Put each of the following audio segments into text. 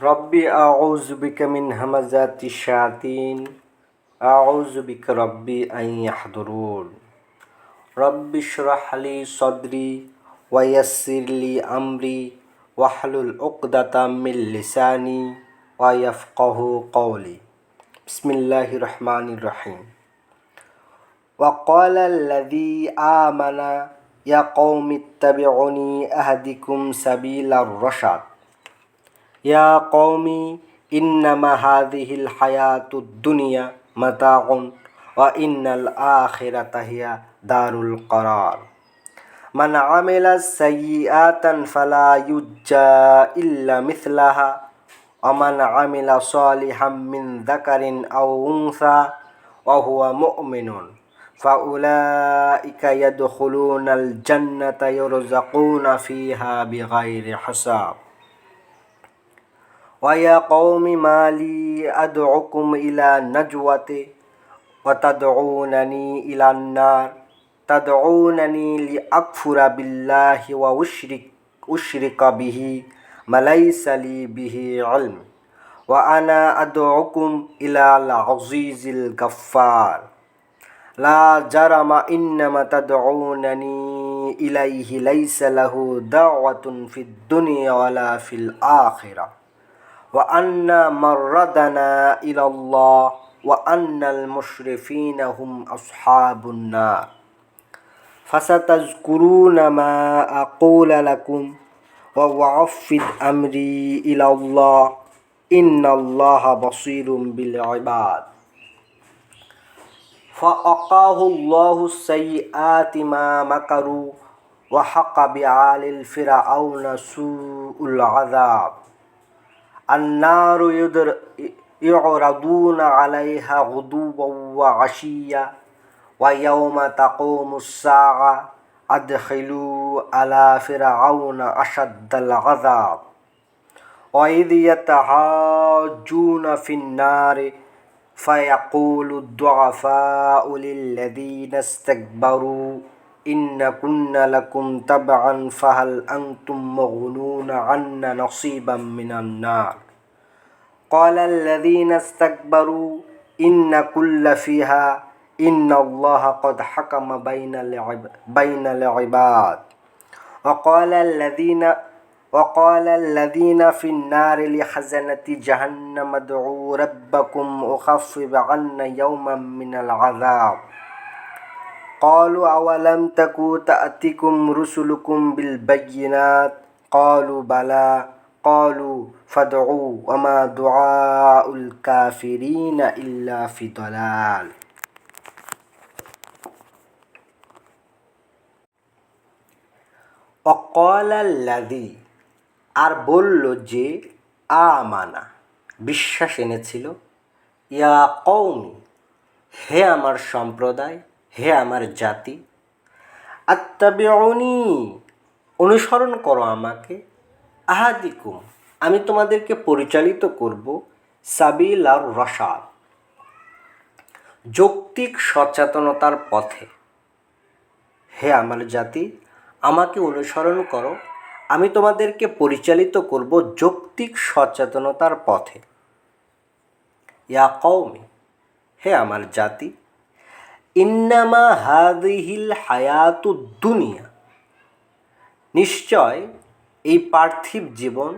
রব্বি আউযু বিকা মিন হামাযাতি শায়াতিন আউযু বিকা রব্বি আন ইয়াহদুরুন রব্বি ইশরাহ লি সাদরি ওয়া ইয়াসসির লি আমরি ওয়াহলুল উকদাতাম মিন লিসানি ওয়া ইয়াফকাহু কওলি। বিসমিল্লাহির রহমানির রহিম। ওয়া ক্বালাল্লাযী আমানা ইয়া কওমি ইত্তাবিউনি আহদিকুম সাবিলার রাশাদ। ইয়া কওমি ইন্নামা হাযিহিল হায়াতুদ দুনিয়া মাতাউন ওয়া ইন্নাল আখিরাতা হিয়া দারুল করার। মান আমিলা সাইয়্যাতান ফালা ইউজ্জা ইল্লা মিছলাহা ওয়া মান আমিলা সালিহাম মিন যাকারিন আও উনসা ওয়া হুয়া মুমিনুন ফাউলাইকা ইয়াদখুলুনাল জান্নাতা ইউরযাকুনা ফিহা বিগাইরি হিসাব। ওয়া ইয়া কওমি মালি আদউকুম ইলা নাজওয়াতি ওয়া তাদউনানি ইলান নার তাদউনানি লিআকফুরা বিল্লাহি ওয়া উশরিকা বিহি মা লাইসা লি বিহি ইলম ওয়া আনা আদউকুম ইলাল আজিজিল গাফফার। লা জারামা ইন্নামা তাদউনানি ইলাইহি লাইসা লাহু দাওয়াতুন ফিদ দুনিয়া ওয়ালা ফিল আখিরাহ ওয়া আন্না মারদানা ইলাল্লাহ ওয়া আন্নাল মুশরিফিনা হুম আসহাবুন নার। ফাসাতাযকুরুনা মা আকুলু লাকুম ওয়া উআফফিদ আমরি ইলাল্লাহ ইন্নাল্লাহা বাসীরুম বিল ইবাদ। ফাআকাহুল্লাহু সাইয়্যাতি মা মাকারু ওয়া হাক্কা বিআলিল ফিরআউনা সুউল আযাব। আন-নারু ইউরাদুনা আলাইহা গুদুওয়ান ওয়া আশিয়্যা ওয়া ইয়াওমা তাকুমুস সাআ আদখিলু আলা ফিরআউনা আশাদ্দাল আযাব। ওয়া ইয ইয়াতাহাজ্জুনা ফিন-নারি ফায়াকুলু দুআফাউ লিল্লাযীনা ইসতাকবারু ইন্না কুন্না লাকুম তাবআন ফাহাল আনতুম মুগনুনা আন্না নাসীবাম মিনান নার। ক্বালাল্লাযীনা ইসতাকবারু ইন্না কুল্লা ফিহা ইন্নাল্লাহা ক্বাদ হাকামা বাইনাল ইবাদ। ওয়া ক্বালাল্লাযীনা ফিন-নারি লিখাযানাতি জাহান্নাম উদউ রাব্বাকুম ইউখাফফিফ আন্না ইয়াওমান মিনাল আযাব। ক্বালু আওয়ালাম তাকু তা'তিকুম রুসুলুকুম বিল বায়্যিনাত ক্বালু বালা ক্বালু ফাদউ ওয়া মা দুআউল কাফিরিনা ইল্লা ফি দালাল। ওয়া ক্বালাল্লাযী আর বলল যে আমানা বিশ্বাস এনেছিল, ইয়া কওমি হে আমার সম্প্রদায়, হে আমার জাতি, আত্তাবিউনি অনুসরণ করো আমাকে, আহাদিকুম আমি তোমাদেরকে পরিচালিত করব, সাবিলার রাশাদ যৌক্তিক সচেতনতার পথে। হে আমার জাতি আমাকে অনুসরণ করো, আমি তোমাদেরকে পরিচালিত করব যৌক্তিক সচেতনতার পথে। ইয়া কওমি হে আমার জাতি, ইন্নামা হাযিহিল হায়াতুদ দুনিয়া নিশ্চয় এই পার্থিব জীবন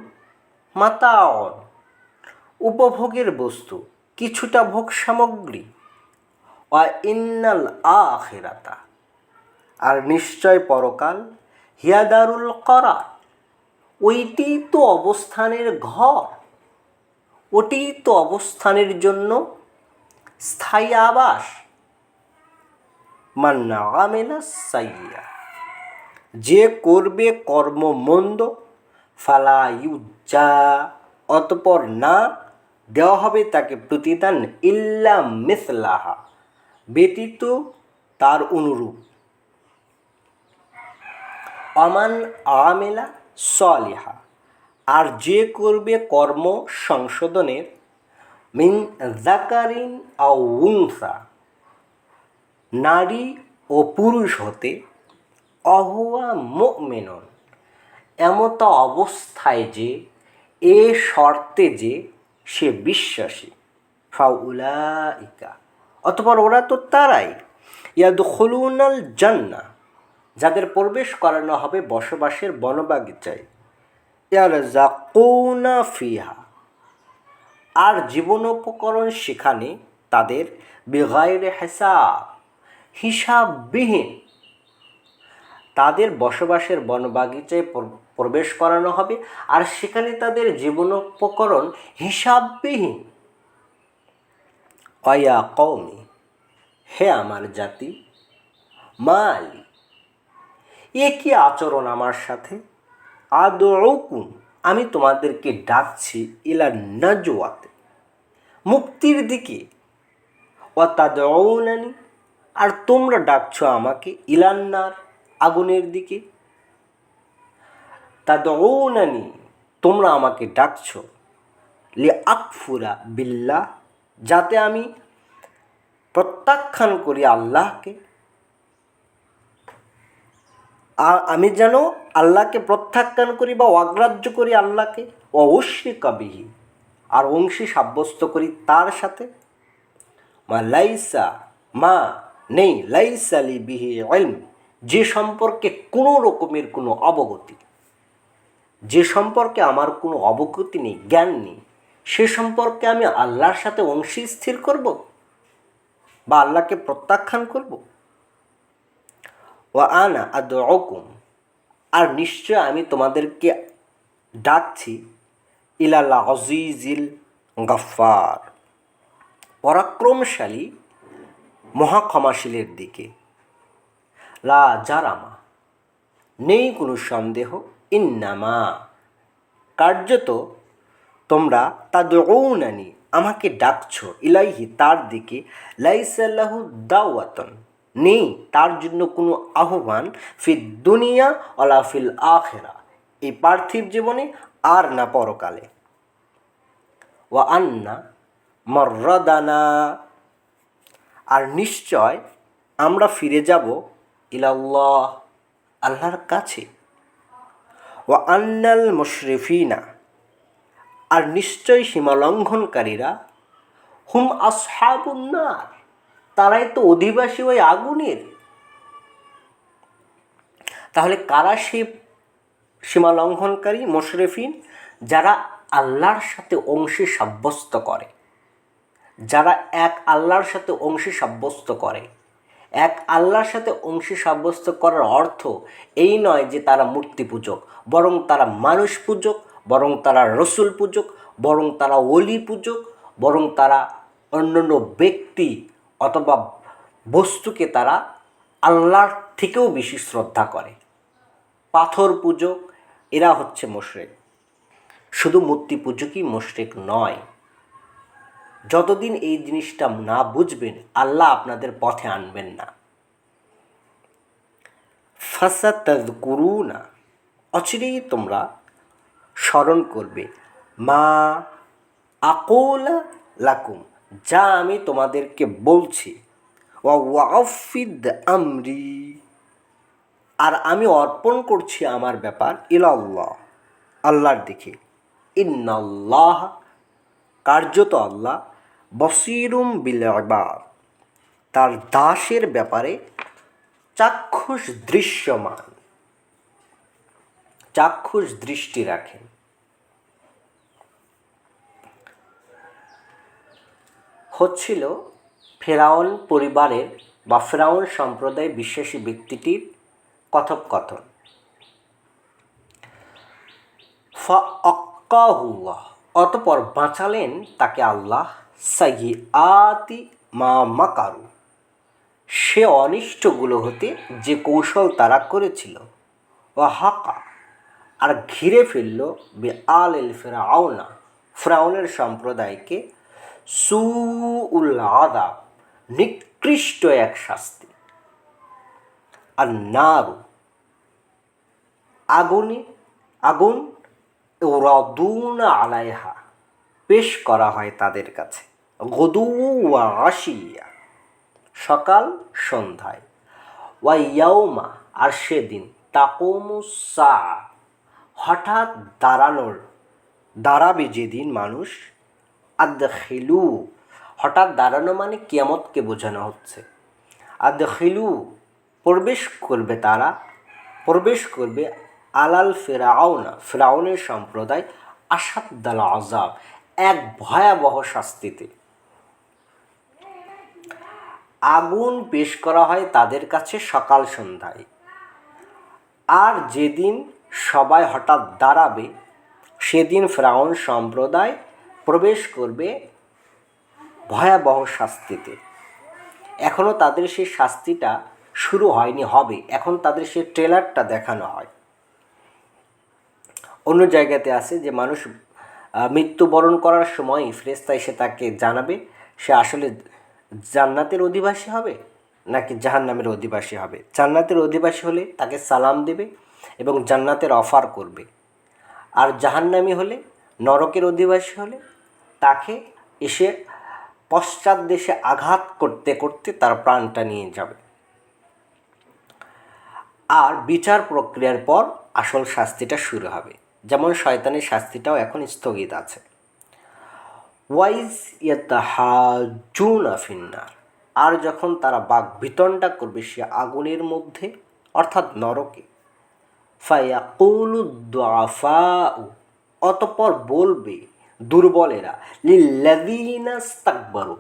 মাতাউন উপভোগের বস্তু, কিছুটা ভোগ সামগ্রী, ওয়া ইন্নাল আখিরাতা আর নিশ্চয় পরকাল, হিয়া দারুল করার ওইটি তো অবস্থানের ঘর, ওটি তো অবস্থানের জন্য স্থায়ী আবাস। মান আমিলা সাইয়্যা যে করবে কর্ম মন্দ, ফালা ইউজ্জা অতঃপর না দেওয়া হবে তাকে প্রতিদান, ইল্লা মিছলাহা ব্যতীত তার অনুরূপ। আমান আমিলা সালিহা আর যে করবে কর্ম সংশোধনের, মিন যাকারিন আও উনসা নারী ও পুরুষ হতে, অহুয়া মুমিনুন এমত অবস্থায় যে এ শর্তে যে সে বিশ্বাসী। ফাউলাইকা, অতঃপর ওরা তো তারাই, ইয়াদখুলুনাল জান্নাহ, যাদের প্রবেশ করানো হবে বসবাসের বনবাগিচায়, ইয়ারযাকুনা ফিহা, আর জীবনোপকরণ সেখানে তাদের বিগাইরে হিসাব, হিসাববিহীন তাদের বসবাসের বনবাগিচায় প্রবেশ করানো হবে, আর সেখানে তাদের জীবনোপকরণ হিসাববিহীন। অয়া কওমি, হে আমার জাতি, মালি, এ কি আচরণ আমার সাথে, আদউকুম, আমি তোমাদেরকে ডাকছি, ইলা নাজওয়াতে, মুক্তির দিকে, ওয়া তাদউনানি, আর তোমরা ডাকছো আমাকে, ইলান্নার, আগুনের দিকে। তাদউনানি, তোমরা আমাকে ডাকছো, লিআকফুরা বিল্লাহ, যাতে আমি প্রত্যাখ্যান করি আল্লাহকে, আর আমি যেন আল্লাহকে প্রত্যাখ্যান করি বা অগ্রাহ্য করি আল্লাহকে, অউশরিকা বিহি, আর অংশী সাব্যস্ত করি তার সাথে, মা নেই, লাইসা লি বিহি ইলম, যে সম্পর্কে কোনো রকমের কোনো অবগতি, যে সম্পর্কে আমার কোনো অবগতি নেই, জ্ঞান নেই, সে সম্পর্কে আমি আল্লাহর সাথে অংশী স্থির করব বা আল্লাহকে প্রত্যাখ্যান করব। ওয়া আনা আদউকুম, আর নিশ্চয় আমি তোমাদেরকে ডাকছি, ইলাল আজিজিল গাফফার, পরাক্রমশালী মহাক্ষমাশীলের দিকে। লা জারামা, নেই কোনো সন্দেহ, ইন্নামা, কার্যত তোমরা তাদউনানি, আমাকে ডাকছো, ইলাইহি, তার দিকে, লাইসা লাহু দাওয়াতন, নেই তার জন্য কোনো আহ্বান, ফিদ দুনিয়া ওয়ালা ফিল আখিরা, এই পার্থিব জীবনে আর না পরকালে। ওয়া আন্না মাররাদানা, আর নিশ্চয় আমরা ফিরে যাব, ইলাল্লাহ, আল্লাহর কাছে। ওয়া আন্নাল মুশরিফিনা, আর নিশ্চয় সীমালঙ্ঘনকারীরা, হুম আসহাবুন নার, তারাই তো অধিবাসী ওই আগুনের। তাহলে কারা সে সীমালঙ্ঘনকারী, মুশরিফিন? যারা আল্লাহর সাথে অংশী সাব্যস্ত করে, যারা এক আল্লাহর সাথে অংশী সাব্যস্ত করে। এক আল্লাহর সাথে অংশী সাব্যস্ত করার অর্থ এই নয় যে তারা মূর্তি পূজক, বরং তারা মানুষ পূজক, বরং তারা রসুল পূজক, বরং তারা ওলি পূজক, বরং তারা অন্যান্য ব্যক্তি অথবা বস্তুকে তারা আল্লাহর থেকেও বেশি শ্রদ্ধা করে। পাথর পূজক, এরা হচ্ছে মুশরিক। শুধু মূর্তি পূজকই মুশরিক নয়। যতদিন এই জিনিসটা না বুঝবেন, আল্লাহ আপনাদের পথে আনবেন না। ফাসাতাযকুরুনা, অচিরেই তোমরা স্মরণ করবে, মা আকুলু লাকুম, যা আমি তোমাদেরকে বলছি, ওয়া ওয়াফিদ আমরি, আর আমি অর্পণ করছি আমার ব্যাপার, ইলাল্লাহ, আল্লাহর দিকে। ইন্নাল্লাহ, কার্যত আল্লাহ, বসিরুম বিল ইবাদ, তার দাসের ব্যাপারে চাক্ষুষ দৃশ্যমান, চাক্ষুষ দৃষ্টি রাখেন। হচ্ছিল ফেরাউন পরিবারের বা ফেরাউন সম্প্রদায় বিশ্বাসী ব্যক্তিটির কথোপকথন। ফাআক্কাহুল্লাহ, অতঃপর বাঁচালেন তাকে আল্লাহ, সাইয়্যাতি মা মাকারু, সে অনিষ্টগুলো হতে যে কৌশল তারা করেছিল। ওয়া হাকা, আর ঘিরে ফেলল বি আলিল ফিরআউনা, ফিরআউনের সম্প্রদায়কে, সুউল আযাব, নিকৃষ্ট এক শাস্তি। আর নারু, আগুন, ইউরাদুনা আলাইহা, পেশ করা হয় তাদের কাছে, গুদু ওয়া আশিয়া, সকাল সন্ধ্যায়, ওয়া ইয়াউমা, আর সেদিন, তাকুমুস সাআ, হঠাৎ দাঁড়ানোর দাঁড়াবে যেদিন মানুষ, আদখিলু, হঠাৎ দাঁড়ানো মানে কিয়ামতকে বোঝানো হচ্ছে। আদখিলু, প্রবেশ করবে তারা, প্রবেশ করবে আলাল ফেরাউনা, ফেরাউনের সম্প্রদায়, আসাদ্দাল আযাব, এক ভয়াবহ শাস্তিতে। আগুন পেশ করা হয় তাদের কাছে সকাল সন্ধ্যায়। আর যেদিন সবাই হঠাৎ দাঁড়াবে সেদিন ফেরাউন সম্প্রদায় প্রবেশ করবে ভয়াবহ শাস্তিতে। এখনও তাদের সেই শাস্তিটা শুরু হয়নি, হবে। এখন তাদের সেই ট্রেলারটা দেখানো হয়। অন্য জায়গাতে আছে যে মানুষ মৃত্যুবরণ করার সময় ফেরেশতা এসে তাকে জানাবে সে আসলে জান্নাতের অধিবাসী হবে নাকি জাহান্নামের অধিবাসী হবে। জান্নাতের অধিবাসী হলে তাকে সালাম দেবে এবং জান্নাতের অফার করবে, আর জাহান্নামী হলে, নরকের অধিবাসী হলে তাকে এসে পশ্চাৎ দেশে আঘাত করতে করতে তার প্রাণটা নিয়ে যাবে। আর বিচার প্রক্রিয়ার পর আসল শাস্তিটা শুরু হবে। যেমন শয়তানের শাস্তিটাও এখন স্থগিত আছে। ওয়াইজ ইয়াতাহাজুনা ফিন্নার, আর যখন তারা বাক বিতণ্ডা করবে সে আগুনের মধ্যে, অর্থাৎ নরকে। ফায়াকুলু দুআফাউ, অতঃপর বলবে দুর্বলেরা, লিল্লাযীনা ইসতাকবারু,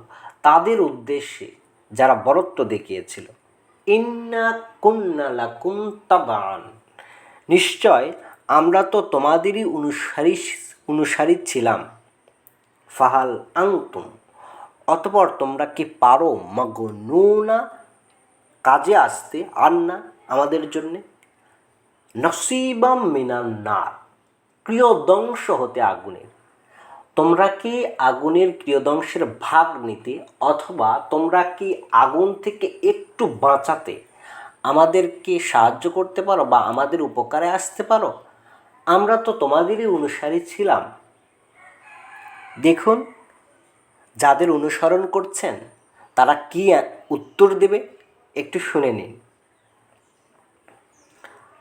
তাদের উদ্দেশ্যে যারা বরত্ব দেখিয়েছিল, ইন্না কুন্না লাকুম তাবান, নিশ্চয় আমরা তো তোমাদেরই অনুসারী ছিলাম। ফাহাল আনতুম, অতঃপর তোমরা কি পারো, মাগনুনা, কাজে আসতে, আন্না, আমাদের জন্যে, নসিবাম মিনান নার, ক্রিয়দংশ হতে আগুনের, তোমরা কি আগুনের ক্রিয়দংশের ভাগ নিতে, অথবা তোমরা কি আগুন থেকে একটু বাঁচাতে আমাদেরকে সাহায্য করতে পারো বা আমাদের উপকারে আসতে পারো? আমরা তো তোমাদেরই অনুসারী ছিলাম। দেখুন যাদের অনুসরণ করছেন তারা কি উত্তর দেবে, একটু শুনে নিন।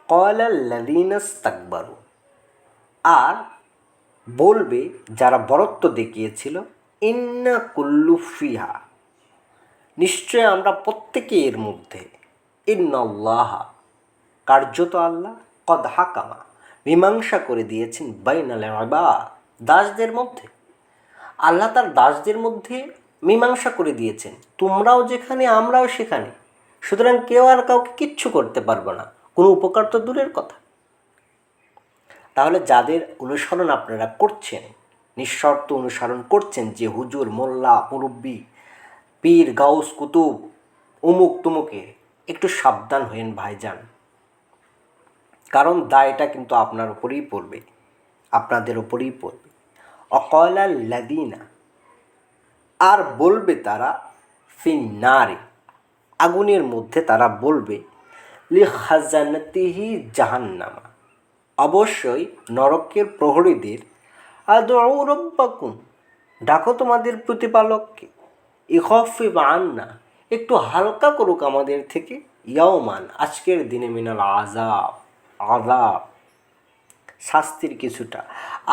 ক্বালাল্লাযীনা ইসতাকবারু, আর বলবে যারা বরত্ব দেখিয়েছিল, ইন্না কুল্লু ফিহা, নিশ্চয় আমরা প্রত্যেকে এর মধ্যে, ইন্নাল্লাহা, কার্যত আল্লাহ, কদ হাকামা, মীমাংসা করে দিয়েছেন, বাইনাল ইবাদ, দাসদের মধ্যে। আল্লাহ তার দাসদের মধ্যে মীমাংসা করে দিয়েছেন, তোমরাও যেখানে আমরাও সেখানে, সুতরাং কেউ আর কাউকে কিচ্ছু করতে পারবে না, কোনো উপকার তো দূরের কথা। তাহলে যাদের অনুসরণ আপনারা করছেন, নিঃশর্ত অনুসরণ করছেন, যে হুজুর, মোল্লা, মুরব্বি, পীর, গাউস, কুতুব, উমুক তুমুকে, একটু সাবধান হয়েন ভাইজান, কারণ দায়টা কিন্তু আপনার উপরেই পড়বে, আপনাদের উপরেই পড়বে। অকালাল্লাযীনা, আর বলবে তারা, ফিন্নারে, আগুনের মধ্যে তারা বলবে, লিখাজানাতিহি জাহান্নামা, অবশ্যই নরকের প্রহরীদের, আদউ রাব্বাকুম, ডাকো তোমাদের প্রতিপালককে, ইখফিফ আন্না, একটু হালকা করুক আমাদের থেকে, ইয়াওমান, আজকের দিনে, মিনাল আযাব, আযাব, শাস্তির কিছুটা,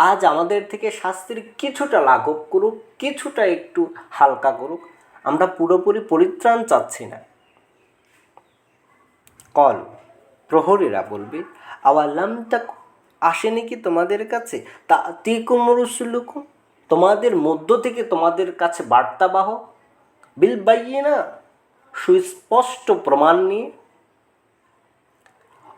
আজ আমাদের থেকে শাস্তির কিছুটা লাঘব করুক, কিছুটা একটু হালকা করুক, আমরা পুরোপুরি পরিত্রাণ চাচ্ছি না। কল, প্রহরীরা বলবে, আওয়ালাম তাক, আসেনি কি তোমাদের কাছে, তাতিকুম রুসুলুকুম, তোমাদের মধ্য থেকে তোমাদের কাছে বার্তাবাহ, বিল বাইয়িনা, সুস্পষ্ট প্রমাণ নিয়ে।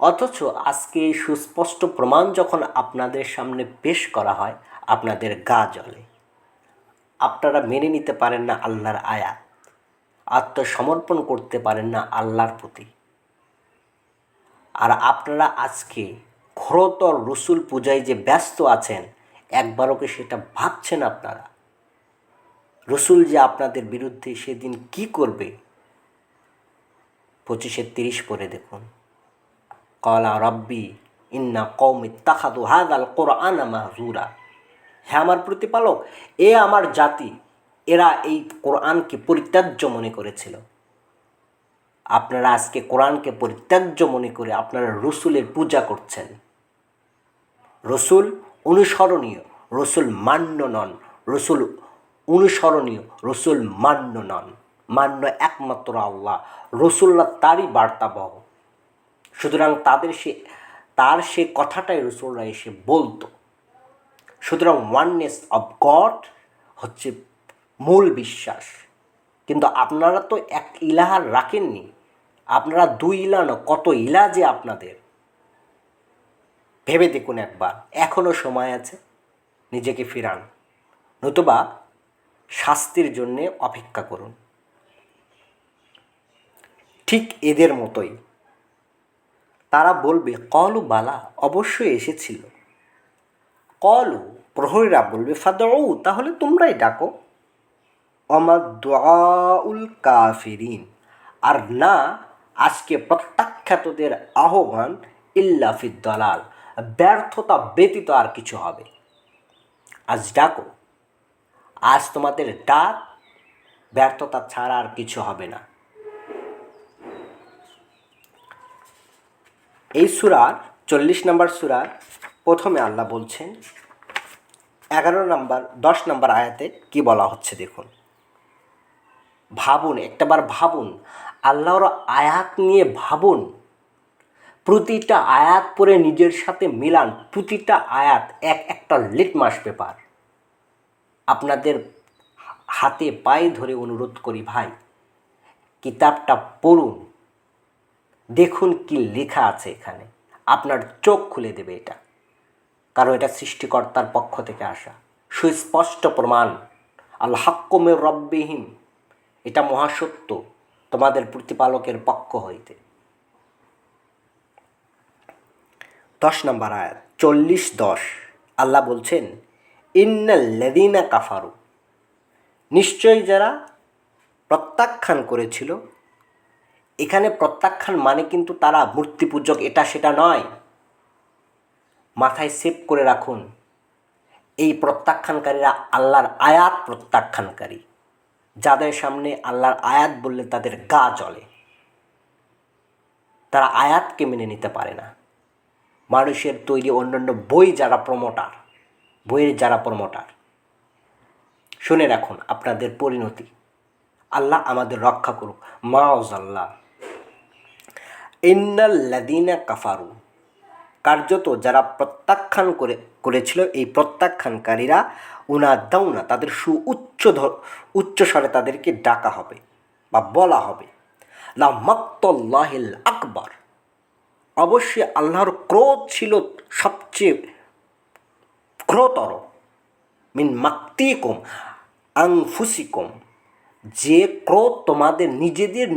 অথচ আজকে এই সুস্পষ্ট প্রমাণ যখন আপনাদের সামনে পেশ করা হয়, আপনাদের গা জ্বলে, আপনারা মেনে নিতে পারেন না আল্লাহর আয়াত, আত্মসমর্পণ করতে পারেন না আল্লাহর প্রতি। আর আপনারা আজকে ঘোরতর রসুল পূজায় যে ব্যস্ত আছেন, একবারও কি সেটা ভাবছেন আপনারা? রসুল যে আপনাদের বিরুদ্ধে সেদিন কি করবে, 25-30 পড়ে দেখুন। ক্বালা রাব্বি ইন্না কওমি ইত্তাখাযু হাযাল কুরআনা মাহজুরা, হে আমার প্রতিপালক, এ আমার জাতি, এরা এই কোরআনকে পরিত্যাজ্য মনে করেছিল। আপনারা আজকে কোরআনকে পরিত্যাজ্য মনে করে আপনারা রসুলের পূজা করছেন। রসুল অনুসরণীয়, রসুল মান্য নন, রসুল অনুসরণীয়, রসুল মান্য নন। মান্য একমাত্র আল্লাহ, রসুল্লাহ তারই বার্তাবহ। সুতরাং তার সে কথাটাই রসুলরা এসে বলতো। সুতরাং ওয়াননেস অফ গড হচ্ছে মূল বিশ্বাস। কিন্তু আপনারা তো এক ইলাহার রাখেননি, আপনারা দুই ইলা না, কত ইলা যে আপনাদের। ভেবে দেখুন একবার, এখনও সময় আছে, নিজেকে ফিরান, নতুবা শাস্তির জন্যে অপেক্ষা করুন। ঠিক এদের মতোই তারা বলবে কলু বালা, অবশ্যই এসেছিল। কলু, প্রহরীরা বলবে ফাদউ, তাহলে তোমরাই ডাকো। অমাদ দুআউল কাফিরিন, আর না আজকে প্রত্যাখ্যাতদের আহ্বান ইল্লা ফিদ দালাল, ব্যর্থতা ব্যতীত আর কিছু হবে। আজ ডাকো, আজ তোমাদের ডাক ব্যর্থতা ছাড়া আর কিছু হবে না। এই সূরার 40 নম্বর সূরার প্রথমে আল্লাহ বলছেন 10 নম্বর আয়াতে কি বলা হচ্ছে দেখুন। ভাবুন, একটাবার ভাবুন, আল্লাহর আয়াত নিয়ে ভাবুন। প্রতিটা আয়াত পড়ে নিজের সাথে মিলান। প্রতিটা আয়াত একটা লিটমাস পেপার। আপনাদের হাতে পায়ে ধরে অনুরোধ করি ভাই, কিতাবটা পড়ুন, দেখুন কি লেখা আছে এখানে। আপনার চোখ খুলে দেবে এটা, কারণ এটা সৃষ্টিকর্তার পক্ষ থেকে আসা সুস্পষ্ট প্রমাণ। আল হাক্কু মির রব্বিহিম, এটা মহাসত্য তোমাদের প্রতিপালকের পক্ষ হইতে। 10 নম্বর আয়াত 40-10 আল্লাহ বলছেন ইন্নাল্লাযীনা কাফারু, নিশ্চয়ই যারা প্রত্যাখ্যান করেছিল। এখানে প্রত্যাখ্যান মানে কিন্তু তারা মূর্তি পূজক, এটা সেটা নয়। মাথায় সেভ করে রাখুন, এই প্রত্যাখ্যানকারীরা আল্লাহর আয়াত প্রত্যাখ্যানকারী। যাদের সামনে আল্লাহর আয়াত বললে তাদের গা জ্বলে, তারা আয়াতকে মেনে নিতে পারে না। মানুষের তৈরি অন্যান্য বইয়ের যারা প্রমোটার, শুনে রাখুন আপনাদের পরিণতি। আল্লাহ আমাদের রক্ষা করুক। মাউজাল্লাহ। ইন্নাল্লাযীনা কাফারু, কার্যত যারা প্রত্যাখ্যান করেছিল, এই প্রত্যাখ্যানকারীরা উনাদাউনা, তাদের উচ্চ স্বরে তাদেরকে ডাকা হবে বা বলা হবে লা মাকতুল্লাহিল আকবার, অবশ্যই আল্লাহর ক্রোধ ছিল সবচেয়ে ক্রোধতর। মিন মাকতিকুম আনফুসিকুম, যে ক্রোধ তোমাদের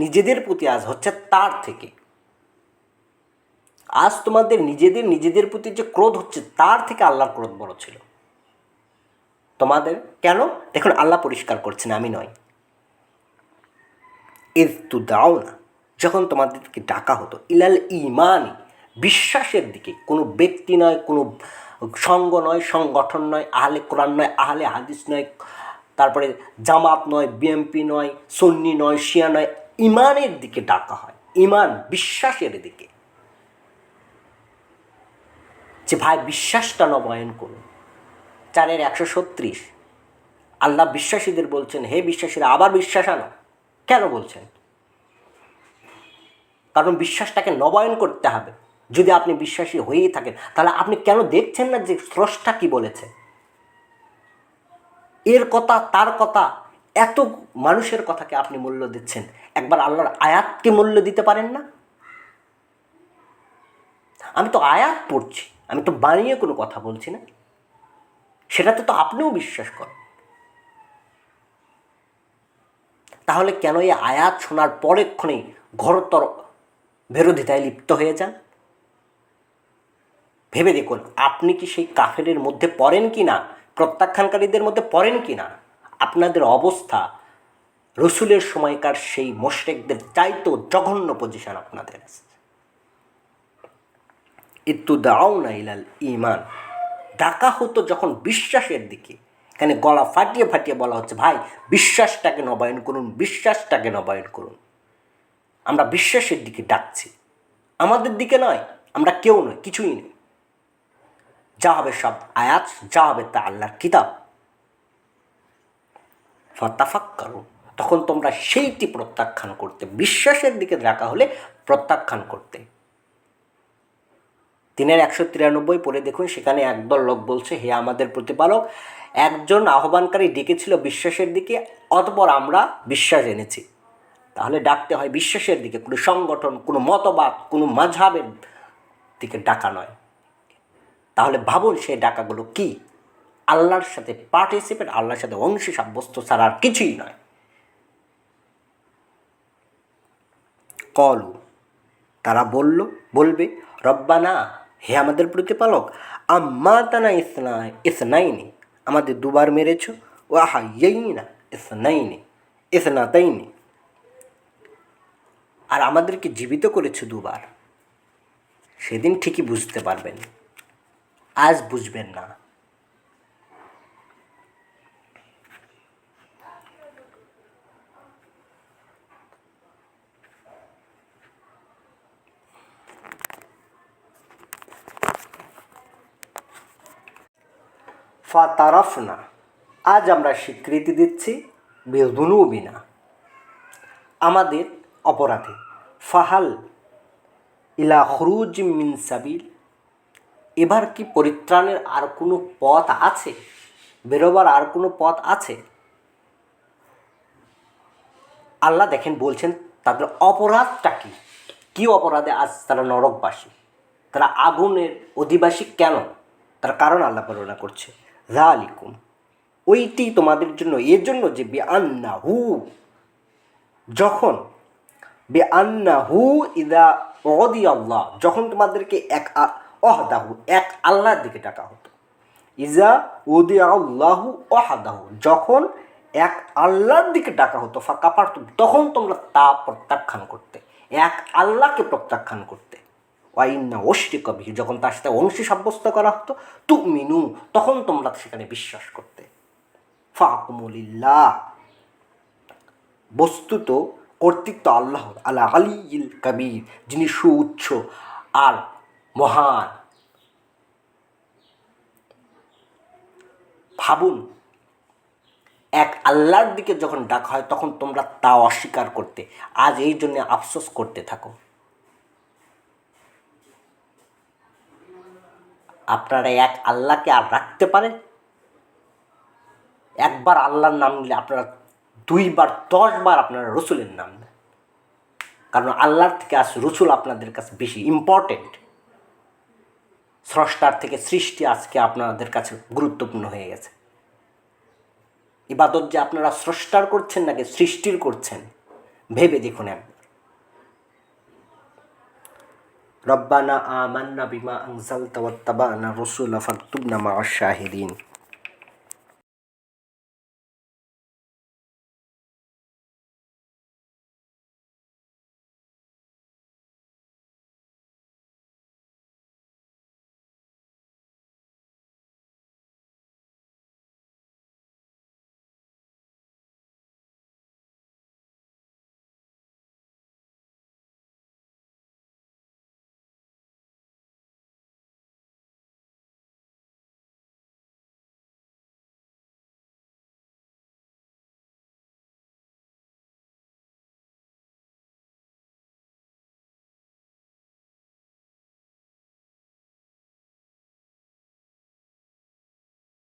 নিজেদের প্রতি আজ হচ্ছে তার থেকে। আজ তোমাদের নিজেদের প্রতি যে ক্রোধ হচ্ছে তার থেকে আল্লাহর ক্রোধ বড় ছিল তোমাদের। কেন? দেখুন আল্লাহ পরিষ্কার করছেন, আমি নয়। ইয তুদাউনা, যখন তোমাদেরকে ডাকা হতো, ইলাল ঈমানি, বিশ্বাসের দিকে। কোনো ব্যক্তি নয়, কোনো সঙ্গ নয়, সংগঠন নয়, আহলে কোরআন নয়, আহলে হাদিস নয়, তারপরে জামাত নয়, বিএমপি নয়, সুন্নি নয়, শিয়া নয়, ঈমানের দিকে ডাকা হয়। ঈমান, বিশ্বাসের দিকে, যে ভাই বিশ্বাসটা নবায়ন করুন। 4-136 আল্লাহ বিশ্বাসীদের বলছেন, হে বিশ্বাসীরা আবার বিশ্বাস আনো। কেন বলছেন? কারণ বিশ্বাসটাকে নবায়ন করতে হবে। যদি আপনি বিশ্বাসী হয়েই থাকেন, তাহলে আপনি কেন দেখছেন না যে স্রষ্টা কি বলেছে? এর কথা, তার কথা, এত মানুষের কথাকে আপনি মূল্য দিচ্ছেন, একবার আল্লাহর আয়াতকে মূল্য দিতে পারেন না? আমি তো আয়াত পড়ছি, আমি তো বানিয়ে কোনো কথা বলছি না। সেটাতে তো আপনিও বিশ্বাস করেন। তাহলে কেন এই আয়াত শোনার পরেক্ষণেই ঘোরতর বিরোধিতায় লিপ্ত হয়ে যান? ভেবে দেখুন, আপনি কি সেই কাফেরের মধ্যে পড়েন কি না, প্রত্যাখ্যানকারীদের মধ্যে পড়েন কি না? আপনাদের অবস্থা রসুলের সময়কার সেই মুশরিকদের চাইতেও জঘন্য পজিশন আপনাদের আছে। ইত্তুদাউনা ইলাল ঈমান, ডাকা হতো যখন বিশ্বাসের দিকে। এখানে গলা ফাটিয়ে বলা হচ্ছে, ভাই বিশ্বাসটাকে নবায়ন করুন, বিশ্বাসটাকে নবায়ন করুন। আমরা বিশ্বাসের দিকে ডাকছি, আমাদের দিকে নয়। আমরা কেউ নয়, কিছুই নেই। যা হবে সব আয়াত, যা হবে তা আল্লাহর কিতাব। ফাতাফাক্কারু, তখন তোমরা সেইটি প্রত্যাখ্যান করতে, বিশ্বাসের দিকে ডাকা হলে প্রত্যাখ্যান করতে। 3-193 পড়ে দেখুন, সেখানে একদল লোক বলছে, হে আমাদের প্রতিপালক, একজন আহ্বানকারী ডেকেছিল বিশ্বাসের দিকে, অতঃপর আমরা বিশ্বাস এনেছি। তাহলে ডাকতে হয় বিশ্বাসের দিকে, কোনো সংগঠন, কোনো মতবাদ, কোনো মাযহাবের দিকে ডাকা নয়। তাহলে ভাবুন সেই ডাকাগুলো কি? আল্লাহর সাথে পার্টিসিপেট, আল্লাহর সাথে অংশী সাব্যস্ত ছাড়া আর কিছুই নয়। কলু, তারা বলবে রব্বানা, হে আমাদের প্রতিপালক, আম্মাতানা ইসনাইনি, আমাদের দুবার মেরেছ, ও আহাইয়াইনা ইসনাতাইনি, আর আমাদেরকে জীবিত করেছ দুবার। সেদিন ঠিকই বুঝতে পারবেন, আজ বুঝবেন না। ফাতারাফনা, আজ আমরা স্বীকৃতি দিচ্ছি, বিযুনুবিনা, আমাদের অপরাধে। ফাহাল ইলা খুরুজ মিন সাবিল, এবার কি পরিত্রাণের আর কোনো পথ আছে? বেরোবার আর কোনো পথ আছে? আল্লাহ দেখেন বলছেন তাদের অপরাধটা কি, কী অপরাধে আজ তারা নরকবাসী, তারা আগুনের অধিবাসী কেন, তার কারণ আল্লাহ বর্ণনা করছে। যালিকুম, ওইটি তোমাদের জন্য, এর জন্য যে বিআন্নাহু, যখন বিআন্নাহু ইদা উদিয়াল্লাহ, যখন তোমাদেরকে এক ওয়াহদাহু, এক আল্লাহর দিকে ডাকা হতো। ইজা উদিয়াল্লাহু ওয়াহদাহু, যখন এক আল্লাহর দিকে ডাকা হতো, ফাকাফারতুম, তখন তোমরা তা প্রত্যাখ্যান করতে, এক আল্লাহকে প্রত্যাখ্যান করতে। ওয়াইন্না ওশরিকা বিহি, যখন তার সাথে অংশী সাব্যস্ত করা হতো, তুমিনু, তখন তোমরা সেখানে বিশ্বাস করতে। ফাহকুমুলিল্লাহ, বস্তুত কর্তৃত্ব আল্লাহর, আলা আলিয়িল কাবির, যিনি সুউচ্চ আর মহান। ভাবুন, এক আল্লাহর দিকে যখন ডাকা হয় তখন তোমরা তা অস্বীকার করতে, আজ এই জন্যে আফসোস করতে থাকো। আপনারা এক আল্লাহকে আর রাখতে পারেন? একবার আল্লাহর নাম নিলে আপনারা 2বার 10বার আপনারা রসুলের নাম নেন, কারণ আল্লাহর থেকে আজ রসুল আপনাদের কাছে বেশি ইম্পর্টেন্ট। স্রষ্টার থেকে সৃষ্টি আজকে আপনাদের কাছে গুরুত্বপূর্ণ হয়ে গেছে। ইবাদত যে আপনারা স্রষ্টার করছেন নাকি সৃষ্টির করছেন, ভেবে দেখুন একবার। রব্বানা আমান্না বিমা আনজালতা ওয়াত্তাবা'না রাসূলা ফাকতুবনা মা'আশ শাহিদিন।